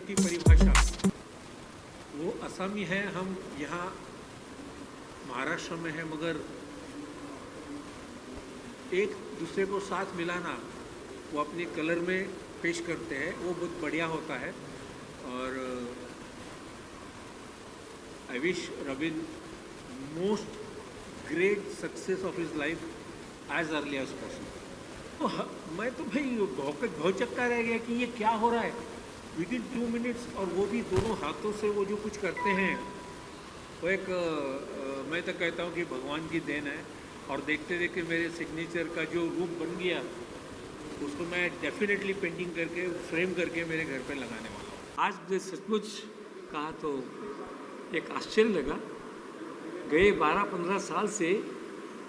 की परिभाषा वो असमी है, हम यहाँ महाराष्ट्र में है, मगर एक दूसरे को साथ मिलाना वो अपने कलर में पेश करते हैं, वो बहुत बढ़िया होता है। और I wish Ravin most great success of his life as early as possible. मैं तो भाई भौचक्का रह गया कि ये क्या हो रहा है विद इन 2 मिनट्स, और वो भी दोनों हाथों से वो जो कुछ करते हैं वो एक मैं तो कहता हूँ कि भगवान की देन है। और देखते देखते मेरे सिग्नेचर का जो रूप बन गया उसको मैं डेफिनेटली पेंटिंग करके फ्रेम करके मेरे घर पे लगाने वाला हूँ। आज मुझे सचमुच कहा तो एक आश्चर्य लगा। गए 12-15 साल से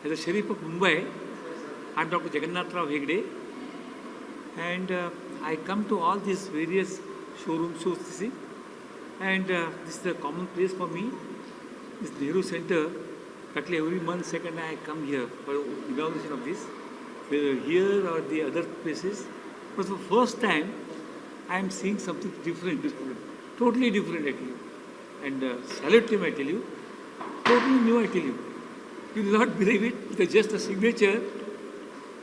as a sheriff of Mumbai I am doctor Jagannath Rao Hegde, and I come to all these various showrooms, shows to see, and this is a common place for me. This Nehru Center, practically every month, second I come here for inauguration of this, whether here or the other places. But for the first time, I am seeing something different, totally different actually. And salute him, I tell you, totally new, I tell you. You will not believe it, with just a signature,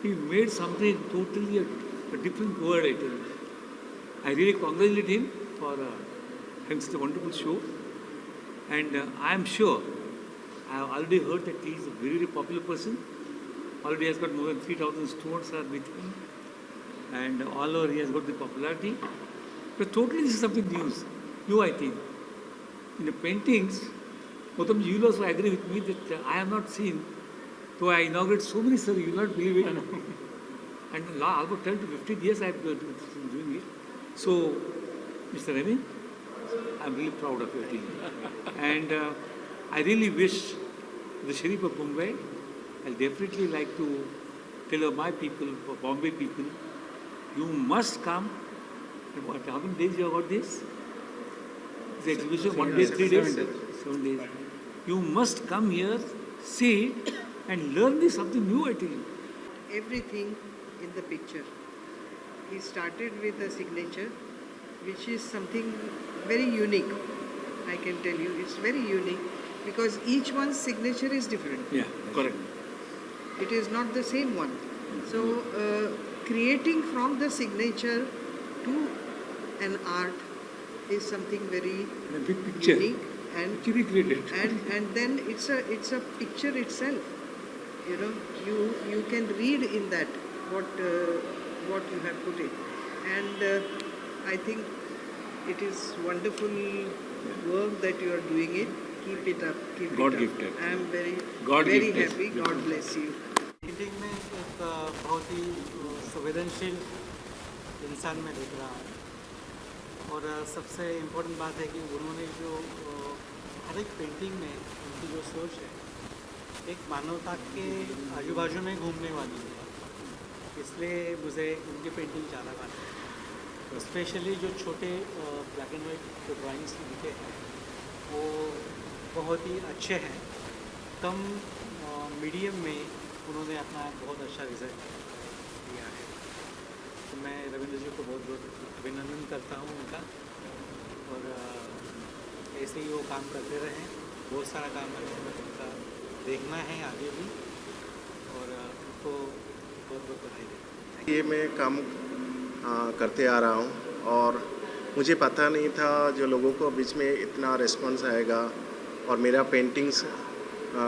he made something totally a different word, I tell you. I really congratulate him for having such a wonderful show. And I am sure, I have already heard that he is a very, very popular person. Already has got more than 3,000 students are with him. And all over he has got the popularity. But totally this is something new I think. In the paintings, Gautam, you will also agree with me that I have not seen, though I inaugurated so many, sir, you will not believe it. And almost 10 to 15 years I have been doing it. So, Mr. Ramin, I am really proud of your team. And I really wish the Sharif of Mumbai, I will definitely like to tell my people, for Bombay people, you must come. And how many days you have got this? The exhibition, 1 day, 3 days? 7 days. You must come here, see it, and learn this something new, I tell you. Everything in the picture. He started with a signature, which is something very unique. I can tell you, it's very unique because each one's signature is different. Yeah, correct. It is not the same one. So, creating from the signature to an art is something very A big picture. unique, and Actually created. and then it's a picture itself. You know, you can read in that what you have put in, and I think it is wonderful work that you are doing it. Keep it up. Keep God it up. gifted. I am very God very gifted. happy. God bless you. Painting में एक बहुत ही संवेदनशील इंसान में देख रहा हूँ और सबसे इम्पोर्टेंट बात है कि उन्होंने जो हर एक पेंटिंग में उनकी जो सोच है एक मानवता के आजू बाजू में घूमने वाली है, इसलिए मुझे उनकी पेंटिंग ज़्यादा भाती है। स्पेशली जो छोटे ब्लैक एंड वाइट जो ड्राइंग्स लिखे हैं वो बहुत ही अच्छे हैं। कम मीडियम में उन्होंने अपना बहुत अच्छा रिजल्ट दिया है। तो मैं रविंद्र जी को बहुत बहुत अभिनंदन करता हूँ उनका, और ऐसे ही वो काम करते रहें। बहुत सारा काम है उनका देखना है आगे भी, और उनको बहुत बहुत बधाई देता हूँ। ये मैं काम करते आ रहा हूँ, और मुझे पता नहीं था जो लोगों को बीच में इतना रिस्पांस आएगा, और मेरा पेंटिंग्स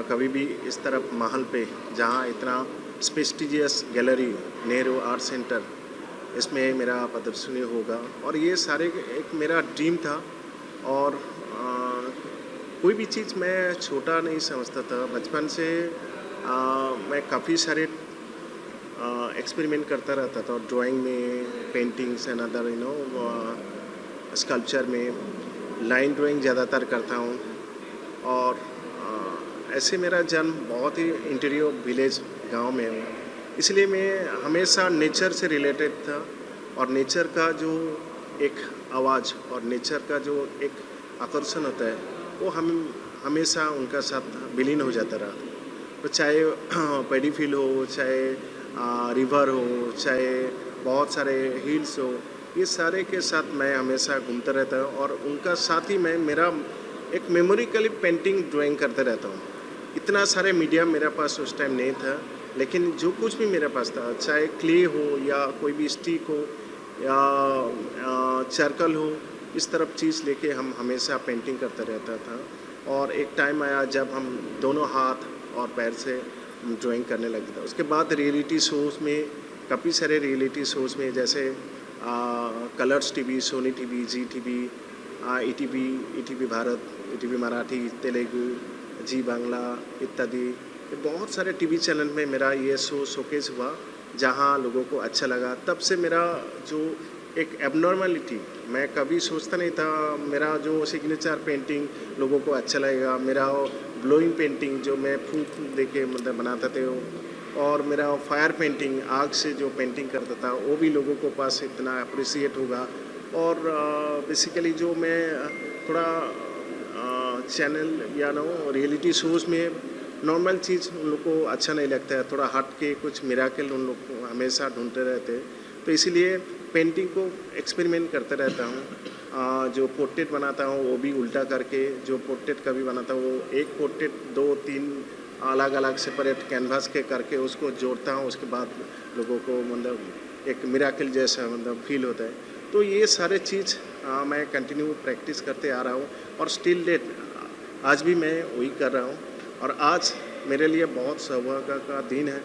कभी भी इस तरफ महल पे जहाँ इतना prestigious gallery Nehru art centre, इसमें मेरा प्रदर्शनी होगा। और ये सारे एक मेरा ड्रीम था, और कोई भी चीज़ मैं छोटा नहीं समझता था। बचपन से मैं काफ़ी सारे एक्सपेरिमेंट करता रहता था, ड्राइंग में, पेंटिंग्स एंड अदर स्कल्पचर में। लाइन ड्राइंग ज़्यादातर करता हूँ, और ऐसे मेरा जन्म बहुत ही इंटीरियर विलेज गांव में है, इसलिए मैं हमेशा नेचर से रिलेटेड था। और नेचर का जो एक आवाज़ और नेचर का जो एक आकर्षण होता है वो हम हमेशा उनका साथ विलीन हो जाता रहा। तो चाहे पैडी फील्ड हो, चाहे रिवर हो, चाहे बहुत सारे हिल्स हो, ये सारे के साथ मैं हमेशा घूमता रहता हूँ, और उनका साथ ही मैं मेरा एक मेमोरिकली पेंटिंग ड्राइंग करते रहता हूँ। इतना सारे मीडिया मेरे पास उस टाइम नहीं था, लेकिन जो कुछ भी मेरे पास था, चाहे क्ले हो या कोई भी स्टिक हो या चारकल हो, इस तरफ चीज़ लेके हम हमेशा पेंटिंग करते रहता था। और एक टाइम आया जब हम दोनों हाथ और पैर से ड्राइंग करने लगे थे। उसके बाद रियलिटी शोज़ में, काफ़ी सारे रियलिटी शोज़ में, जैसे Colors TV, Sony TV, Zee TV, ETV Bharat, ETV Marathi, Telugu, Zee Bangla इत्यादि, बहुत सारे टीवी चैनल में मेरा ये शोकेस हुआ, जहाँ लोगों को अच्छा लगा। तब से मेरा जो एक एबनॉर्मलिटी, मैं कभी सोचता नहीं था मेरा जो सिग्नेचर पेंटिंग लोगों को अच्छा लगेगा। मेरा ब्लोइंग पेंटिंग जो मैं फूक दे के मतलब बनाता थे, और मेरा फायर पेंटिंग, आग से जो पेंटिंग करता था, वो भी लोगों को पास इतना अप्रिसिएट होगा। और बेसिकली जो मैं थोड़ा चैनल या रियलिटी शोज़ में नॉर्मल चीज़ उन लोग को अच्छा नहीं लगता है, थोड़ा हट के कुछ मिराकल उन लोग को हमेशा ढूंढते रहते हैं। तो इसीलिए पेंटिंग को एक्सपेरिमेंट करते रहता हूँ। जो पोर्ट्रेट बनाता हूँ वो भी उल्टा करके, जो पोर्ट्रेट कभी बनाता हूँ वो एक पोर्ट्रेट 2-3 अलग अलग सेपरेट कैनवास के करके उसको जोड़ता हूँ। उसके बाद लोगों को मतलब एक मिराकल जैसा मतलब फील होता है। तो ये सारे चीज़ मैं कंटिन्यू प्रैक्टिस करते आ रहा हूँ, और स्टिल डेट आज भी मैं वही कर रहा हूँ। और आज मेरे लिए बहुत सौभाग्य का दिन है।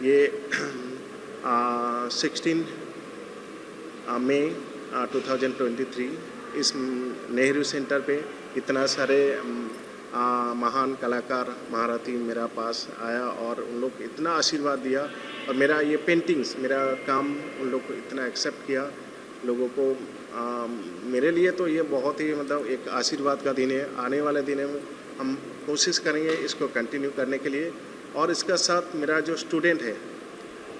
ये 16 मई 2023 इस नेहरू सेंटर पे इतना सारे महान कलाकार महारथी मेरा पास आया, और उन लोग इतना आशीर्वाद दिया, और मेरा ये पेंटिंग्स, मेरा काम उन लोग को इतना एक्सेप्ट किया लोगों को। मेरे लिए तो ये बहुत ही मतलब एक आशीर्वाद का दिन है। आने वाले दिनों में हम कोशिश करेंगे इसको कंटिन्यू करने के लिए। और इसका साथ मेरा जो स्टूडेंट है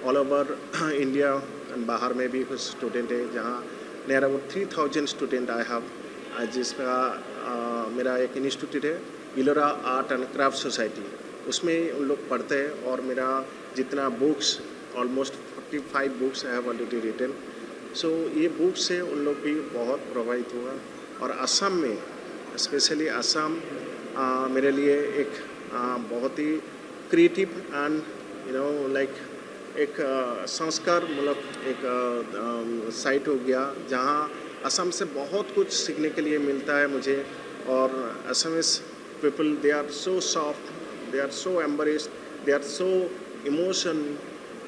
ऑल ओवर इंडिया एंड बाहर में भी कुछ स्टूडेंट है, जहाँ near about 3000 student I have, जिसका मेरा एक इंस्टीट्यूट है Ellora art and craft society, उसमें उन लोग पढ़ते हैं। और मेरा जितना books, almost 45 books I have already written. So ये बुक से उन लोग भी बहुत प्रभावित हुआ। और असम में, स्पेशली असम मेरे लिए एक बहुत ही क्रिएटिव एंड लाइक एक संस्कार मूलक एक साइट हो गया, जहाँ असम से बहुत कुछ सीखने के लिए मिलता है मुझे। और Assamese people, they are so soft, they are so embarrassed, they are so emotion.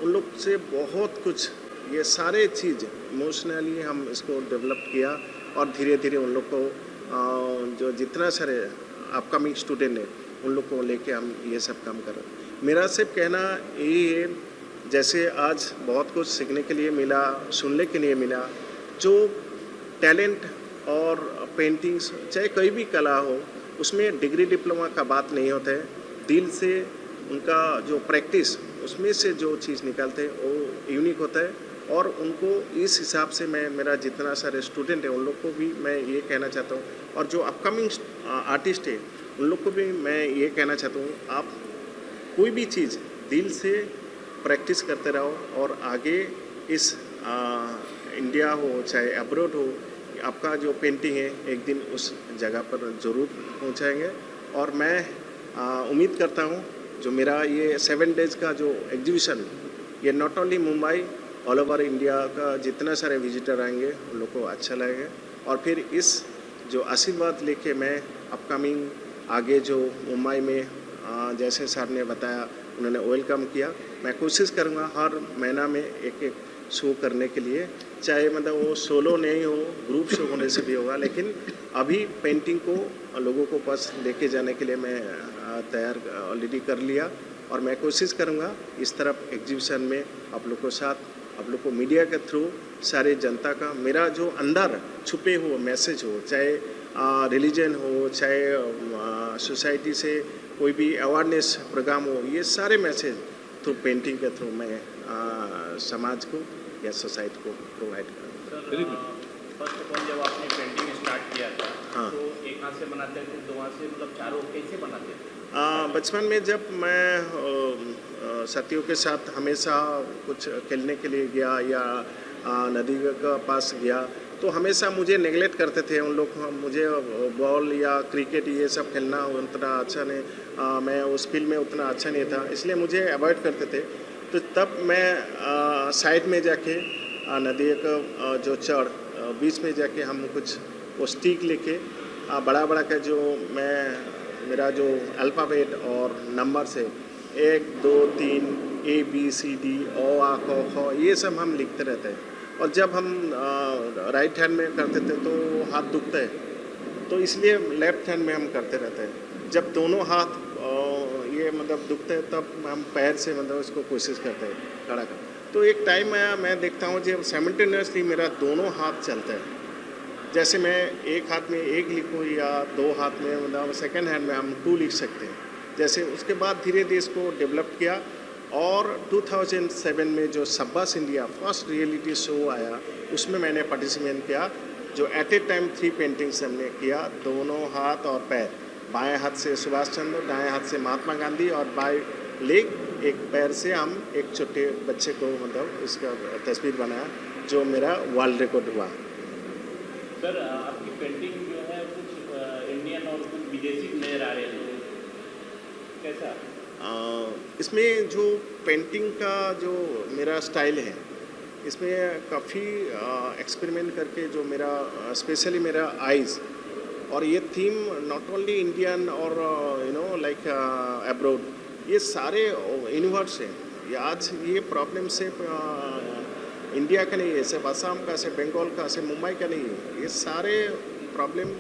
उन लोग से बहुत कुछ, ये सारे चीज़ इमोशनली हम इसको डेवलप किया, और धीरे धीरे उन लोग को जो जितना सारे अपकमिंग स्टूडेंट हैं उन लोग को लेके हम ये सब काम कर रहे हैं। मेरा सिर्फ कहना यही है, जैसे आज बहुत कुछ सीखने के लिए मिला, सुनने के लिए मिला, जो टैलेंट और पेंटिंग्स चाहे कोई भी कला हो उसमें डिग्री डिप्लोमा का बात नहीं होता है, दिल से उनका जो प्रैक्टिस उसमें से जो चीज़ निकालते हैं वो यूनिक होता है। और उनको इस हिसाब से मैं मेरा जितना सारे स्टूडेंट हैं उन लोग को भी मैं ये कहना चाहता हूँ, और जो अपकमिंग आर्टिस्ट है उन लोग को भी मैं ये कहना चाहता हूँ, आप कोई भी चीज़ दिल से प्रैक्टिस करते रहो और आगे इस इंडिया हो चाहे अब्रॉड हो, आपका जो पेंटिंग है एक दिन उस जगह पर ज़रूर पहुंचाएंगे। और मैं उम्मीद करता हूं जो मेरा ये 7 डेज़ का जो एग्जीबिशन, ये not only Mumbai, all over India का जितना सारे विजिटर आएंगे उन लोग को अच्छा लगेगा। और फिर इस जो आशीर्वाद लेके मैं अपकमिंग आगे जो मुंबई में जैसे सर ने बताया उन्होंने वेलकम किया, मैं कोशिश करूँगा हर महीना में एक शो करने के लिए, चाहे मतलब वो सोलो नहीं हो, ग्रुप शो होने से भी होगा, लेकिन अभी पेंटिंग को लोगों को पास लेके जाने के लिए मैं तैयार ऑलरेडी कर लिया। और मैं कोशिश करूँगा इस तरफ एग्जीबिशन में आप लोग को साथ, आप लोग को मीडिया के थ्रू सारे जनता का मेरा जो अंदर छुपे हुए मैसेज हो, चाहे रिलीजन हो, चाहे सोसाइटी से कोई भी अवेयरनेस प्रोग्राम हो, ये सारे मैसेज थ्रू पेंटिंग के थ्रू मैं समाज को या सोसाइटी को प्रोवाइड करूँगा। Very good. First of all जब आपने पेंटिंग स्टार्ट किया था हाँ। तो एक हाथ से बनाते थे, दो हाथ से, मतलब चारों कैसे बनाते थे? बचपन में जब मैं साथियों के साथ हमेशा कुछ खेलने के लिए गया या नदी के पास गया तो हमेशा मुझे नेगलेक्ट करते थे उन लोग, मुझे बॉल या क्रिकेट ये सब खेलना उतना अच्छा नहीं, मैं उस फील्ड में उतना अच्छा नहीं था, इसलिए मुझे अवॉइड करते थे। तो तब मैं साइड में जाके नदी का जो चढ़ बीच में जाके हम कुछ वो स्टिक लेके बड़ा बड़ा का जो मेरा जो अल्फ़ाबेट और नंबर से 1 2 3 ABCD ओ आ क ख ये सब हम लिखते रहते हैं। और जब हम राइट हैंड में करते थे तो हाथ दुखते हैं, तो इसलिए लेफ्ट हैंड में हम करते रहते हैं। जब दोनों हाथ ये मतलब दुखते हैं तब हम पैर से मतलब उसको कोशिश करते हैं खड़ा कर। तो एक टाइम आया मैं देखता हूँ जब साइमल्टेनियसली मेरा दोनों हाथ चलते हैं, जैसे मैं एक हाथ में 1 लिखूँ या 2 हाथ में मतलब सेकेंड हैंड में हम 2 लिख सकते हैं। जैसे उसके बाद धीरे धीरे इसको डेवलप किया और 2007 में जो शाबाश इंडिया फर्स्ट रियलिटी शो आया उसमें मैंने पार्टिसिपेट किया, जो एट ए टाइम 3 पेंटिंग्स हमने किया, दोनों हाथ और पैर, बाएं हाथ से सुभाष चंद्र, दाएं हाथ से महात्मा गांधी और बाएं लेग एक पैर से हम एक छोटे बच्चे को मतलब इसका तस्वीर बनाया जो मेरा वर्ल्ड रिकॉर्ड हुआ। सर आपकी पेंटिंग जो है कुछ इंडियन और कुछ विदेशी नजर आ रहे हैं, कैसा? इसमें जो पेंटिंग का जो मेरा स्टाइल है इसमें काफ़ी एक्सपेरिमेंट करके जो मेरा स्पेशली मेरा आइज़ और ये थीम नॉट ओनली इंडियन और लाइक अब्रॉड, ये सारे यूनिवर्स हैं। ये आज ये प्रॉब्लम सिर्फ इंडिया का नहीं है, सिर्फ असम का, सिर्फ बंगाल का, सिर्फ मुंबई का नहीं है, ये सारे प्रॉब्लम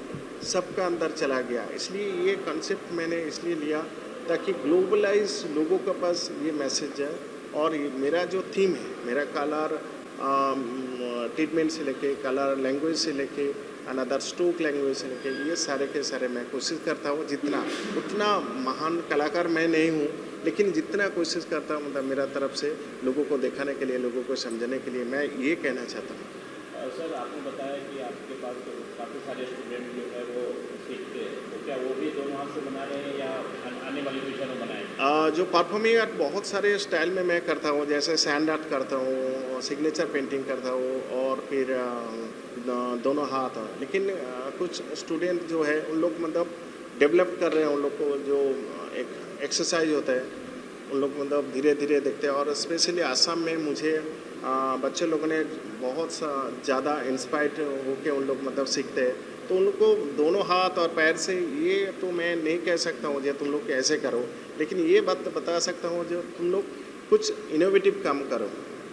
सबका अंदर चला गया। इसलिए ये कॉन्सेप्ट मैंने इसलिए लिया ताकि ग्लोबलाइज लोगों के पास ये मैसेज जाए। और ये मेरा जो थीम है, मेरा कलर ट्रीटमेंट से लेके कलर लैंग्वेज से लेके अनदर स्ट्रोक लैंग्वेज से लेके ये सारे के सारे मैं कोशिश करता हूँ, जितना उतना महान कलाकार मैं नहीं हूँ, लेकिन जितना कोशिश करता हूँ मतलब मेरा तरफ से लोगों को दिखाने के लिए, लोगों को समझाने के लिए मैं ये कहना चाहता हूँ। सर आपने बताया कि आपके पास तो काफ़ी सारे स्टूडेंट जो है वो सीखते हैं, तो क्या वो भी दोनों हाथ से बना रहे हैं या आने वाली फ्यूचर में बनाएंगे? जो परफॉर्मिंग आर्ट बहुत सारे स्टाइल में मैं करता हूँ, जैसे सैंड आर्ट करता हूँ, सिग्नेचर पेंटिंग करता हूँ और फिर दोनों हाथ। लेकिन कुछ स्टूडेंट जो है उन लोग मतलब डेवलप कर रहे हैं, उन लोग को जो एक एक्सरसाइज होता है उन लोग मतलब धीरे धीरे देखते हैं। और स्पेशली आसाम में मुझे बच्चे लोगों ने बहुत ज़्यादा इंस्पायर्ड होकर उन लोग मतलब सीखते हैं, तो उन लोग को दोनों हाथ और पैर से ये तो मैं नहीं कह सकता हूँ जो तुम लोग कैसे करो, लेकिन ये बात बता सकता हूँ जो तुम लोग कुछ इनोवेटिव काम करो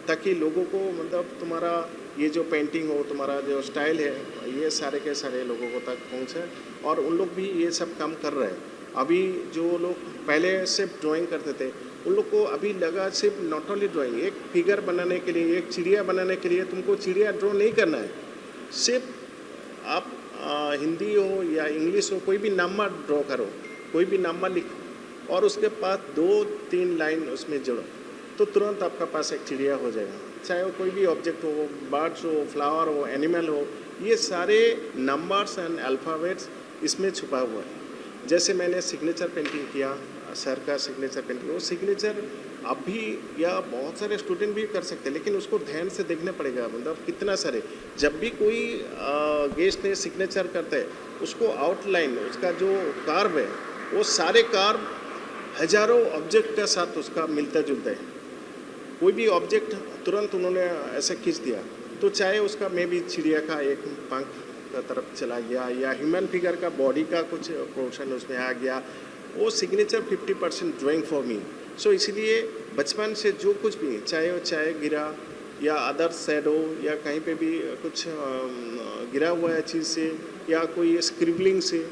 ताकि लोगों को मतलब तुम्हारा ये जो पेंटिंग हो, तुम्हारा जो स्टाइल है, ये सारे के सारे लोगों को तक पहुँचे। और उन लोग भी ये सब काम कर रहे हैं। अभी जो लोग पहले सिर्फ ड्राइंग करते थे उन लोग को अभी लगा सिर्फ नॉट ओनली ड्राइंग, एक फिगर बनाने के लिए, एक चिड़िया बनाने के लिए तुमको चिड़िया ड्रॉ नहीं करना है, सिर्फ आप हिंदी हो या इंग्लिश हो, कोई भी नंबर ड्रॉ करो, कोई भी नंबर लिखो और उसके पास 2-3 लाइन उसमें जोड़ो, तो तुरंत आपका पास एक चिड़िया हो जाएगा। चाहे वो कोई भी ऑब्जेक्ट हो, बर्ड्स हो, फ्लावर हो, एनिमल हो, ये सारे नंबर्स एंड अल्फ़ाबेट्स इसमें छुपा हुआ है। जैसे मैंने सिग्नेचर पेंटिंग किया, सर का सिग्नेचर पेंटिंग, वो सिग्नेचर अभी या बहुत सारे स्टूडेंट भी कर सकते हैं, लेकिन उसको ध्यान से देखना पड़ेगा। मतलब कितना सारे, जब भी कोई गेस्ट ने सिग्नेचर करता है, उसको आउटलाइन, उसका जो कार्व है, वो सारे कार्व हजारों ऑब्जेक्ट के साथ उसका मिलता जुलता है। कोई भी ऑब्जेक्ट तुरंत उन्होंने ऐसे खींच दिया, तो चाहे उसका मे भी चिड़िया का एक पंख का तरफ चला गया या ह्यूमन फिगर का बॉडी का कुछ पोर्शन उसमें आ गया, वो सिग्नेचर 50% ड्राइंग फॉर मी। सो इसलिए बचपन से जो कुछ भी, चाहे वो चाहे गिरा या अदर शैडो या कहीं पे भी कुछ गिरा हुआ है चीज़ से या कोई स्क्रिबलिंग से,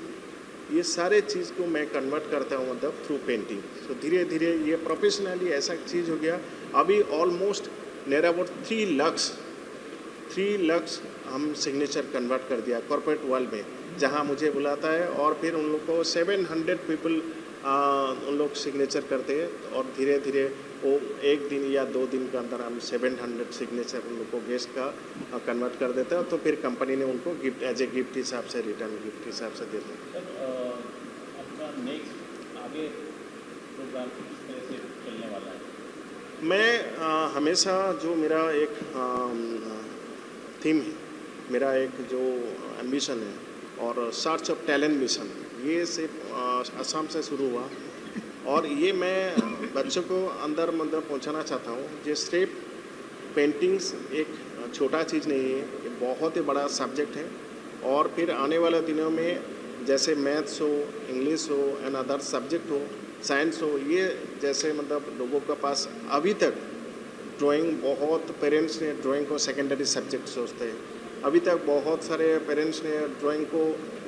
ये सारे चीज़ को मैं कन्वर्ट करता हूँ मतलब थ्रू पेंटिंग। सो धीरे धीरे ये प्रोफेशनली ऐसा चीज़ हो गया। अभी ऑलमोस्ट नियर अबाउट 3 लाख हम सिग्नेचर कन्वर्ट कर दिया कॉर्पोरेट वर्ल्ड में, जहाँ मुझे बुलाता है और फिर उन लोग को 700 पीपल उन लोग सिग्नेचर करते हैं और धीरे धीरे वो 1 दिन या 2 दिन के अंदर हम 700 सिग्नेचर उन लोग को गेस्ट का कन्वर्ट कर देता है। तो फिर कंपनी ने उनको गिफ्ट एज ए गिफ्ट हिसाब से, रिटर्न गिफ्ट हिसाब से देते हैं। सर आपका नेक्स्ट आगे प्रोग्राम किस तरह से चलने वाला है? मैं हमेशा जो मेरा एक थीम है, मेरा एक जो एम्बिशन है और सर्च ऑफ टैलेंट मिशन, ये सिर्फ असम से शुरू हुआ और ये मैं बच्चों को अंदर मतलब पहुंचाना चाहता हूँ। ये सिर्फ पेंटिंग्स एक छोटा चीज़ नहीं है, ये बहुत ही बड़ा सब्जेक्ट है और फिर आने वाले दिनों में जैसे मैथ्स हो, इंग्लिश हो एंड अदर सब्जेक्ट हो, साइंस हो, ये जैसे मतलब लोगों के पास अभी तक ड्राइंग, बहुत पेरेंट्स ने ड्राइंग को सेकेंडरी सब्जेक्ट सोचते हैं। अभी तक बहुत सारे पेरेंट्स ने ड्राइंग को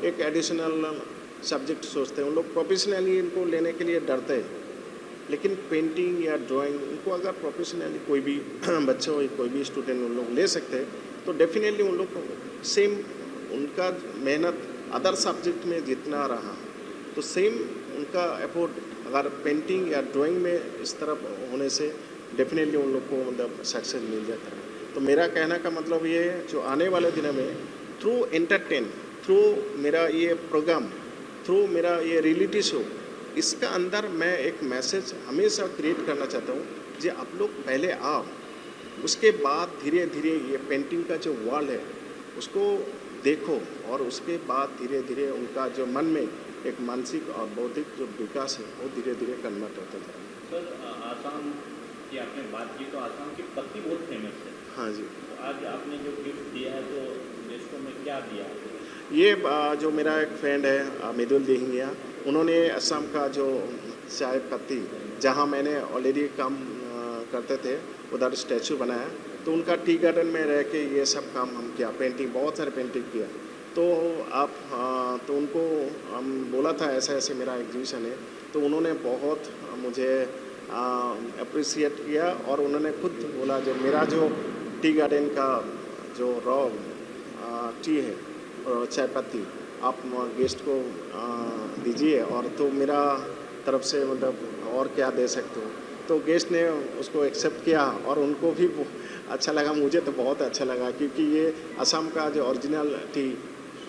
एक एडिशनल सब्जेक्ट सोचते हैं, उन लोग प्रोफेशनली इनको लेने के लिए डरते हैं। लेकिन पेंटिंग या ड्राइंग उनको अगर प्रोफेशनली कोई भी बच्चे हो, कोई भी स्टूडेंट उन लोग ले सकते हैं, तो डेफिनेटली उन लोग सेम उनका मेहनत अदर सब्जेक्ट में जितना रहा, तो सेम उनका एफर्ट अगर पेंटिंग या ड्राइंग में इस तरफ होने से डेफिनेटली उन लोग को मतलब सक्सेस मिल जाता है। तो मेरा कहना का मतलब ये है, जो आने वाले दिनों में थ्रू एंटरटेन, थ्रू मेरा ये प्रोग्राम, थ्रू मेरा ये रियलिटी शो, इसका अंदर मैं एक मैसेज हमेशा क्रिएट करना चाहता हूँ, जो आप लोग पहले आओ, उसके बाद धीरे धीरे ये पेंटिंग का जो वर्ल्ड है उसको देखो और उसके बाद धीरे धीरे उनका जो मन में एक मानसिक और बौद्धिक जो विकास है वो धीरे धीरे कन्वर्ट होता जाए। सर आसाम की आपने बात की, तो आसाम की पत्ती बहुत फेमस है। हाँ जी। तो आज आपने जो गिफ्ट दिया है तो गेस्टों में क्या दिया? ये जो मेरा एक फ्रेंड है मिदुल दिहिंगिया, उन्होंने असम का जो चाय पत्ती, जहाँ मैंने ऑलरेडी काम करते थे, उधर स्टैचू बनाया, तो उनका टी गार्डन में रह के ये सब काम हम किया, पेंटिंग, बहुत सारे पेंटिंग किया। तो आप तो उनको हम बोला था ऐसा ऐसे मेरा एग्जीबिशन है, तो उन्होंने बहुत मुझे अप्रिसिएट किया और उन्होंने खुद बोला जो मेरा जो टी गार्डन का जो रॉ टी है चाय पत्ती आप गेस्ट को दीजिए और तो मेरा तरफ से मतलब और क्या दे सकते हो। तो गेस्ट ने उसको एक्सेप्ट किया और उनको भी अच्छा लगा, मुझे तो बहुत अच्छा लगा, क्योंकि ये असम का जो ओरिजिनल टी,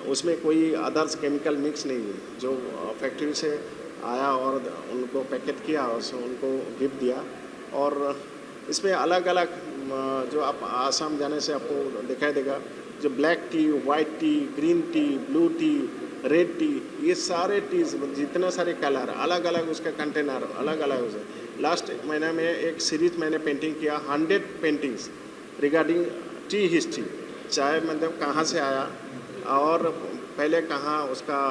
उसमें कोई अदर्स केमिकल मिक्स नहीं है, जो फैक्ट्री से आया और उनको पैकेट किया और उनको गिफ्ट दिया। और इसमें अलग अलग जो आप आसाम जाने से आपको दिखाई देगा, जो black T, white T, green tea, blue T, red T, ये सारे टीज, जितने सारे कलर, अलग अलग उसका कंटेनर अलग अलग उसे। लास्ट महीना में एक सीरीज मैंने पेंटिंग किया, 100 पेंटिंग्स रिगार्डिंग टी हिस्ट्री, चाय मतलब कहाँ से आया और पहले कहाँ उसका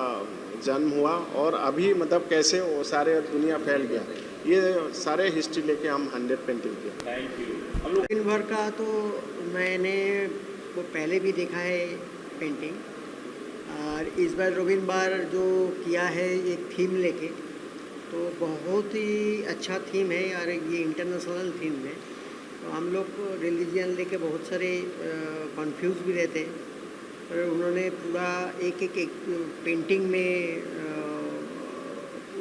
जन्म हुआ और अभी मतलब कैसे वो सारे दुनिया फैल गया, ये सारे हिस्ट्री लेके हम 100 पेंटिंग किया। Thank you. दिन भर का तो मैंने वो पहले भी देखा है पेंटिंग, और इस बार रोबिन बार जो किया है एक थीम लेके, तो बहुत ही अच्छा थीम है और ये इंटरनेशनल थीम है। तो हम लोग रिलीजन लेके बहुत सारे कंफ्यूज भी रहते हैं, और उन्होंने पूरा एक पेंटिंग में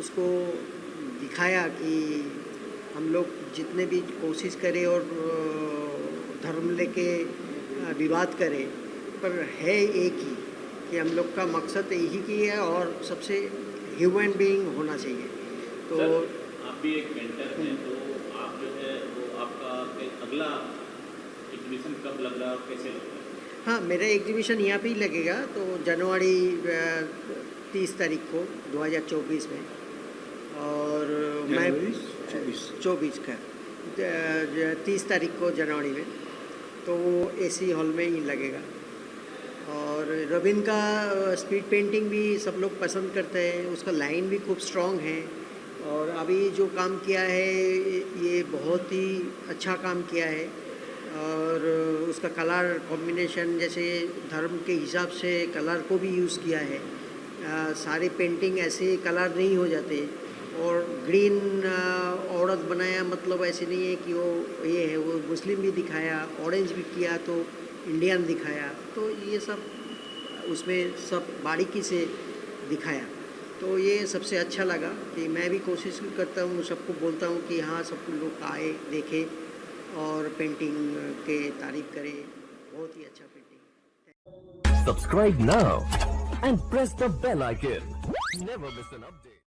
उसको दिखाया कि हम लोग जितने भी कोशिश करें और धर्म लेके विवाद करें, पर है एक ही कि हम लोग का मकसद यही की है और सबसे ह्यूमन बीइंग होना चाहिए। तो सर, आप भी एक पेंटर हैं, तो आप जो है वो आपका अगला एग्जीबिशन कब लग रहा है और कैसे लग रहा है? हाँ, मेरा एग्जीबिशन यहाँ पे ही लगेगा, तो जनवरी 30 तारीख को 2024 में, और मैं 24 का 30 तारीख को जनवरी में, तो वो एसी हॉल में ही लगेगा। और रविन का स्पीड पेंटिंग भी सब लोग पसंद करते हैं, उसका लाइन भी खूब स्ट्रॉन्ग है, और अभी जो काम किया है ये बहुत ही अच्छा काम किया है। और उसका कलर कॉम्बिनेशन जैसे धर्म के हिसाब से कलर को भी यूज़ किया है। सारे पेंटिंग ऐसे कलर नहीं हो जाते, और ग्रीन औरत बनाया मतलब ऐसे नहीं है कि वो ये है, वो मुस्लिम भी दिखाया, ऑरेंज भी किया तो इंडियन दिखाया, तो ये सब उसमें सब बारीकी से दिखाया। तो ये सबसे अच्छा लगा कि मैं भी कोशिश करता हूँ, सबको बोलता हूँ कि हाँ सब लोग आए देखें और पेंटिंग के तारीफ करें, बहुत ही अच्छा painting. Subscribe now and press the bell icon. Never miss an update.